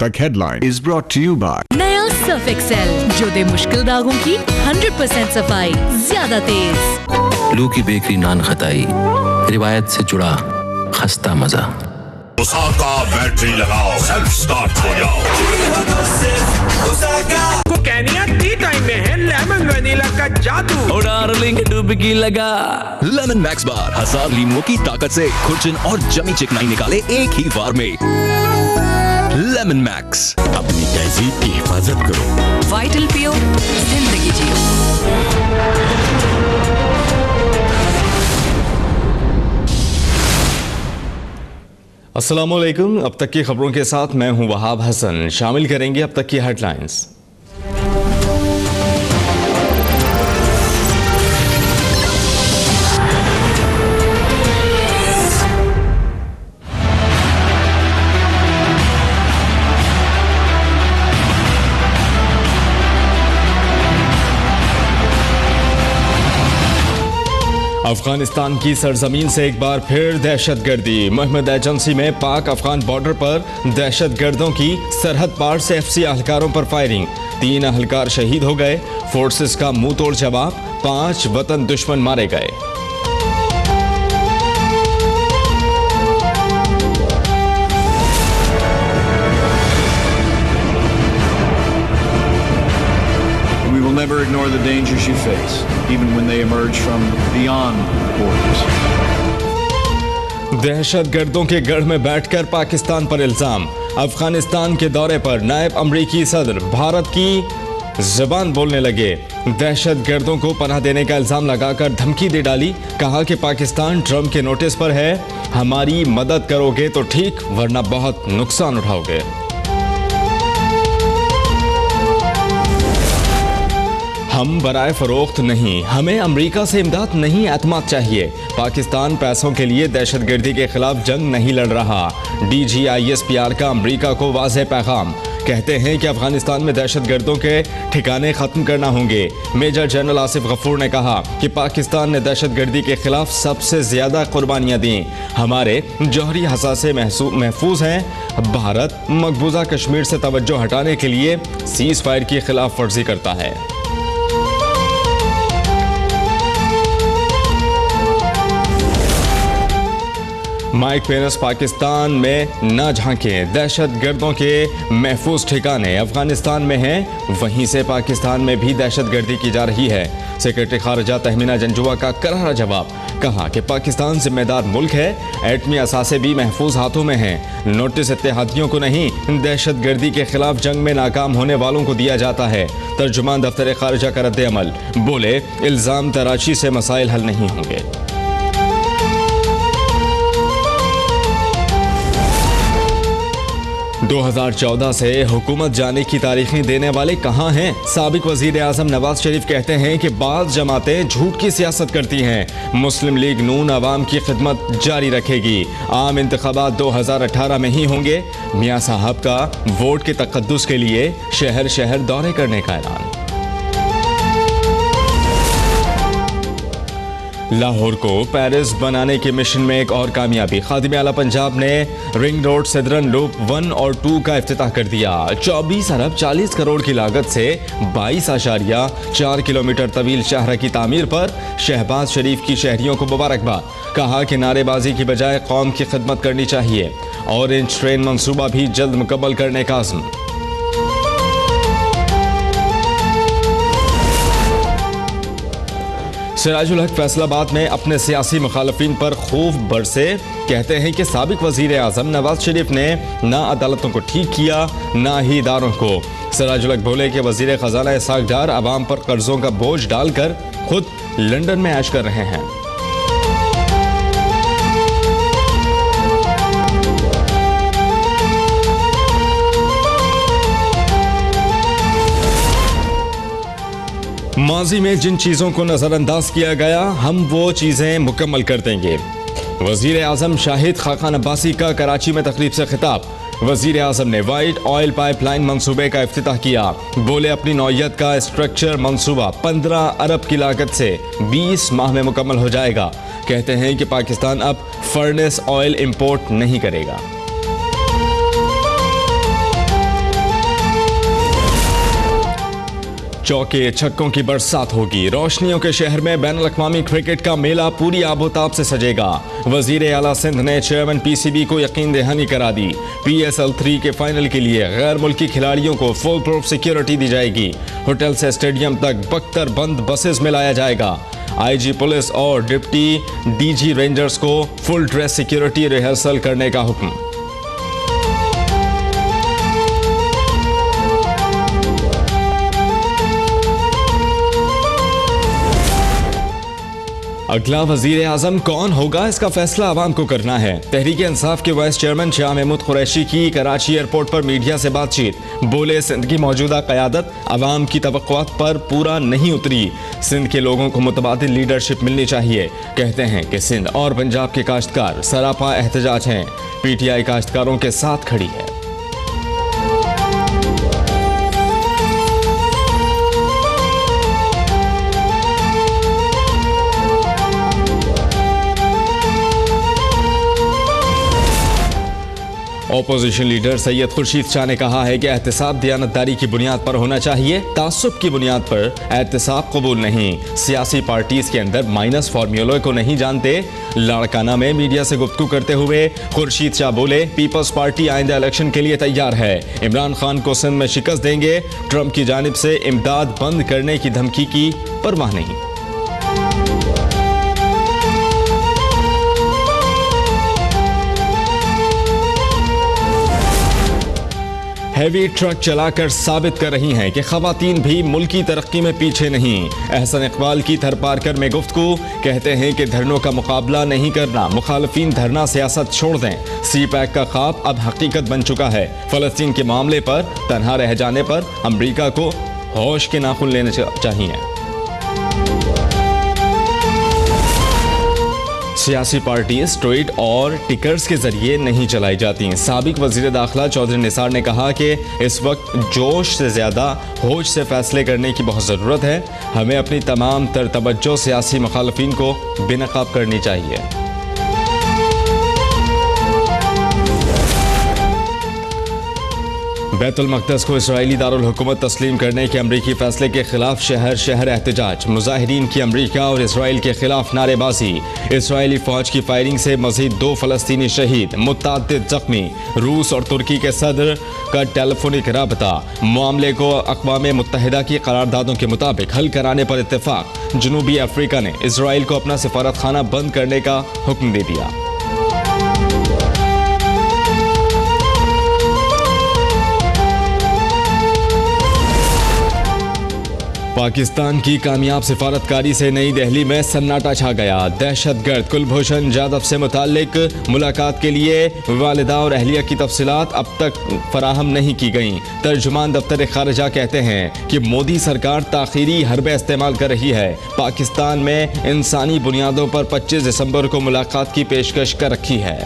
तक headline is brought to you by नया Surf Excel जो दे मुश्किल दागों की 100% सफाई, ज्यादा तेज। लू की बेकरी नान खताई, रिवायत से जुड़ा खस्ता मजा। ओसाका बैटरी लगाओ, सेल्फ स्टार्ट हो जाओ। केनिया टी टाइम में है लेमन वनीला का जादू। डार्लिंग डुबकी लगा। लेमन मैक्स बार 1000 लीमों की ताकत से खुरचन और जमी चिकनाई निकाले एक ही बार में। Lemon max. अपनी तहजीब की हिफाजत करो। वाइटल पियो, जिंदगी जियो। अस्सलामुअलैकुम। अब तक की खबरों के साथ मैं हूं वहाब हसन। शामिल करेंगे अब तक की हेडलाइंस। अफगानिस्तान की सरजमीन से एक बार फिर दहशतगर्दी। महमद एजेंसी में पाक अफगान बॉर्डर पर दहशतगर्दों की सरहद पार से एफसी अहलकारों पर फायरिंग। 3 अहलकार शहीद हो गए। फोर्सेस का मुंह तोड़ जवाब। 5 वतन दुश्मन मारे गए। Never ignore the dangers you face, even when they emerge from beyond borders. दहशतगर्दों के गढ़ में बैठकर पाकिस्तान पर इल्जाम। अफगानिस्तान के दौरे पर नायब अमरीकी सदर भारत की जबान बोलने लगे। दहशतगर्दों को पनाह देने का इल्जाम लगाकर धमकी दे डाली। कहा कि पाकिस्तान ट्रंप के नोटिस पर है, हमारी मदद करोगे तो ठीक, वरना बहुत नुकसान उठाओगे। हम बराए फरोख्त नहीं, हमें अमेरिका से इमदाद नहीं, एतमाद चाहिए। पाकिस्तान पैसों के लिए दहशतगर्दी के खिलाफ जंग नहीं लड़ रहा। DGISPR का अमेरिका को वाज़ेह पैगाम। कहते हैं कि अफगानिस्तान में दहशतगर्दों के ठिकाने खत्म करना होंगे। मेजर जनरल आसिफ गफूर ने कहा कि पाकिस्तान ने दहशतगर्दी के खिलाफ सबसे ज्यादा कुर्बानियां दी। हमारे जौहरी हसासे महफूज हैं। भारत मकबूजा कश्मीर से तवज्जो हटाने के लिए सीज फायर की खिलाफ वर्जी करता है। माइक पेंस पाकिस्तान में न झांकें, दहशतगर्दों के महफूज ठिकाने अफगानिस्तान में हैं, वहीं से पाकिस्तान में भी दहशतगर्दी की जा रही है। सेक्रेटरी खारजा तहमीना जंजुआ का करारा जवाब। कहा कि पाकिस्तान जिम्मेदार मुल्क है, एटमी असासे भी महफूज हाथों में हैं। नोटिस इत्तेहादियों को नहीं, दहशतगर्दी के खिलाफ जंग में नाकाम होने वालों को दिया जाता है। तर्जुमान दफ्तर खारजा का रद्द अमल। बोले, इल्जाम तराशी से मसाइल हल नहीं होंगे। 2014 से हुकूमत जाने की तारीखें देने वाले कहाँ हैं? साबिक वजीर आजम नवाज शरीफ कहते हैं कि बाज़ जमातें झूठ की सियासत करती हैं। मुस्लिम लीग नून अवाम की खिदमत जारी रखेगी। आम इंतखाबात 2018 में ही होंगे। मियाँ साहब का वोट के तकद्दुस के लिए शहर शहर दौरे करने का ऐलान। लाहौर को पेरिस बनाने के मिशन में एक और कामयाबी। खादिम आला पंजाब ने रिंग रोड सिदरन लूप 1 और 2 का इफ्तिताह कर दिया। 24 अरब 40 करोड़ की लागत से 22.4 किलोमीटर तवील शाहरा की तामीर पर शहबाज शरीफ की शहरियों को मुबारकबाद। कहा कि नारेबाजी की बजाय कौम की खिदमत करनी चाहिए। ऑरेंज ट्रेन मंसूबा भी जल्द मुकम्मल करने का अज़्म। सिराजुल हक फैसलाबाद में अपने सियासी मुखालफिन पर खूब बरसे। कहते हैं कि साबिक वजीर आजम नवाज शरीफ ने ना अदालतों को ठीक किया, ना ही इदारों को। सिराजुल हक बोले कि वजीर खजाना इसाक डार आवाम पर कर्जों का बोझ डालकर खुद लंदन में ऐश कर रहे हैं। माजी में जिन चीज़ों को नज़रअंदाज किया गया, हम वो चीज़ें मुकम्मल कर देंगे। वज़ीर आज़म शाहिद खाकान अब्बासी का कराची में तकरीब से खिताब। वज़ीर आज़म ने वाइट ऑयल पाइपलाइन मंसूबे का इफ्तिताह किया। बोले, अपनी नौयत का स्ट्रक्चर मंसूबा 15 अरब की लागत से 20 माह में मुकम्मल हो जाएगा। कहते हैं कि पाकिस्तान अब फर्नेस ऑयल इंपोर्ट नहीं करेगा। चौके छक्कों की बरसात होगी। रोशनियों के शहर में बैनुल अक़वामी क्रिकेट का मेला पूरी आबोताब से सजेगा। वजीर आला सिंध ने चेयरमैन पीसीबी को यकीन दहानी करा दी। PSL 3 के फाइनल के लिए गैर मुल्की खिलाड़ियों को फुल प्रूफ सिक्योरिटी दी जाएगी। होटल से स्टेडियम तक बख्तर बंद बसेस में लाया जाएगा। IG पुलिस और डिप्टी DG रेंजर्स को फुल ड्रेस सिक्योरिटी रिहर्सल करने का हुक्म। अगला वजीर आजम कौन होगा, इसका फैसला आवाम को करना है। तहरीक इंसाफ के वाइस चेयरमैन शाह महमूद कुरैशी की कराची एयरपोर्ट पर मीडिया से बातचीत। बोले, सिंध की मौजूदा क़यादत आवाम की तवक्कुआत पर पूरा नहीं उतरी। सिंध के लोगों को मुतबादिल लीडरशिप मिलनी चाहिए। कहते हैं कि सिंध और पंजाब के काश्तकार सरापा एहतजाज हैं। PTI काश्तकारों के साथ खड़ी है। ऑपोजिशन लीडर सैयद खुर्शीद शाह ने कहा है कि एहतसाब दियानतदारी की बुनियाद पर होना चाहिए, तासुब की बुनियाद पर एहतसाब कबूल नहीं। सियासी पार्टीज के अंदर माइनस फार्मूले को नहीं जानते। लाड़काना में मीडिया से गुफ्तगू करते हुए खुर्शीद शाह बोले, पीपल्स पार्टी आइंदा इलेक्शन के लिए तैयार है। इमरान खान को सिंध में शिकस्त देंगे। ट्रंप की जानिब से इमदाद बंद करने की धमकी की परवाह नहीं। हैवी ट्रक चलाकर साबित कर रही हैं कि खवातीन भी मुल्की तरक्की में पीछे नहीं। एहसन इकबाल की थरपारकर में गुफ्तगू। कहते हैं कि धरनों का मुकाबला नहीं करना, मुखालफीन धरना सियासत छोड़ दें। CPAC का ख्वाब अब हकीकत बन चुका है। फलस्तीन के मामले पर तन्हा रह जाने पर अमरीका को होश के नाखून लेने चाहिए। सियासी पार्टी स्ट्रीट और टिकर्स के जरिए नहीं चलाई जाती। साबिक वजीर दाखिला चौधरी निसार ने कहा कि इस वक्त जोश से ज़्यादा होश से फैसले करने की बहुत ज़रूरत है। हमें अपनी तमाम तर तवज्जो सियासी मुखालफीन को बेनकाब करनी चाहिए। बैतुल मक़दस को इस्राइली दारुल हुकूमत तस्लीम करने के अमरीकी फैसले के खिलाफ शहर शहर एहतजाज। मुजाहिरीन की अमरीका और इसराइल के खिलाफ नारेबाजी। इसराइली फौज की फायरिंग से मजीद 2 फलस्तीनी शहीद, मुतअद्दिद जख्मी। रूस और तुर्की के सदर का टेलीफोनिक राबता। मामले को अक़वाम मुत्तहिदा की करारदादों के मुताबिक हल कराने पर इत्तेफाक। जनूबी अफ्रीका ने इसराइल को अपना सफारत खाना बंद करने का हुक्म दे दिया। पाकिस्तान की कामयाब सिफारतकारी से नई दिल्ली में सन्नाटा छा गया। दहशतगर्द कुलभूषण जाधव से मुताल्लिक मुलाकात के लिए वालिदा और अहलिया की तफसीलात अब तक फराहम नहीं की गईं। तर्जुमान दफ्तर खारजा कहते हैं कि मोदी सरकार ताखीरी हरबे इस्तेमाल कर रही है। पाकिस्तान में इंसानी बुनियादों पर 25 दिसंबर को मुलाकात की पेशकश कर रखी है।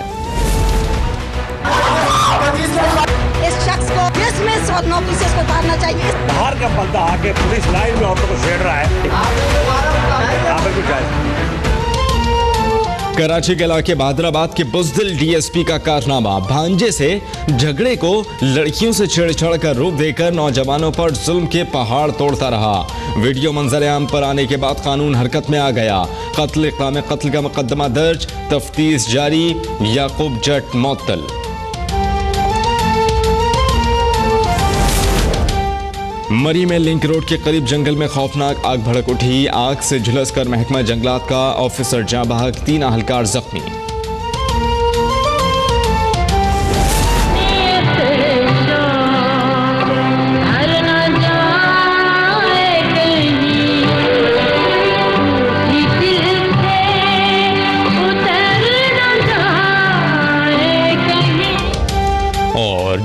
नौकरी से इसको उतारना चाहिए। बाहर का बंदा आके पुलिस लाइन में औरतों को छेड़ रहा है। कराची के इलाके बहादुराबाद के बुज़दिल DSP का कारनामा। भांजे से झगड़े को लड़कियों से छेड़छाड़ का रूप देकर नौजवानों पर जुल्म के पहाड़ तोड़ता रहा। वीडियो मंजर आम पर आने के बाद कानून हरकत में आ गया। कत्ल का मुकदमा दर्ज, तफ्तीश जारी। याकूब जट मुअत्तल। मरी में लिंक रोड के करीब जंगल में खौफनाक आग भड़क उठी। आग से झुलसकर महकमा जंगलात का ऑफिसर जाँ बहक, 3 अहलकार जख्मी।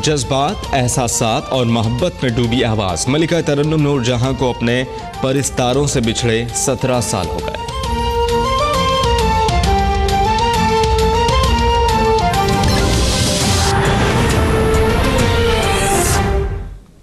जज्बात, एहसासात और मोहब्बत में डूबी आवाज़। मलिका तरन्नुम नूर जहां को अपने परिस्तारों से बिछड़े 17 साल हो गए।